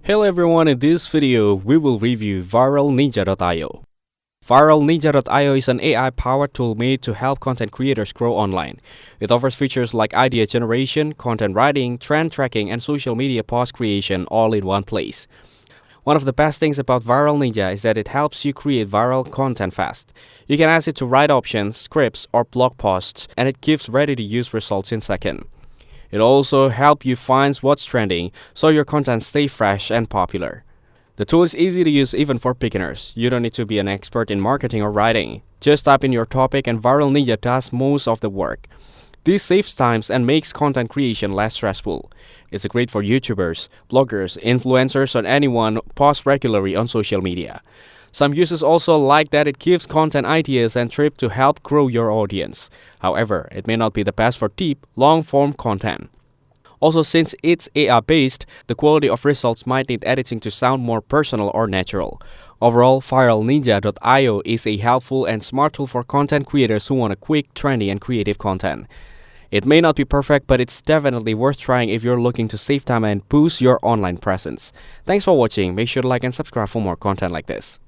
Hello everyone, in this video we will review Viralninja.io. Viralninja.io is an AI-powered tool made to help content creators grow online. It offers features like idea generation, content writing, trend tracking, and social media post creation all in one place. One of the best things about Viralninja is that it helps you create viral content fast. You can ask it to write options, scripts, or blog posts, and it gives ready-to-use results in seconds. It also helps you find what's trending, so your content stays fresh and popular. The tool is easy to use even for beginners. You don't need to be an expert in marketing or writing. Just type in your topic and Viralninja does most of the work. This saves time and makes content creation less stressful. It's great for YouTubers, bloggers, influencers, or anyone who posts regularly on social media. Some users also like that it gives content ideas and tips to help grow your audience. However, it may not be the best for deep, long-form content. Also, since it's AI-based, the quality of results might need editing to sound more personal or natural. Overall, Viralninja.io is a helpful and smart tool for content creators who want a quick, trendy, and creative content. It may not be perfect, but it's definitely worth trying if you're looking to save time and boost your online presence. Thanks for watching. Make sure to like and subscribe for more content like this.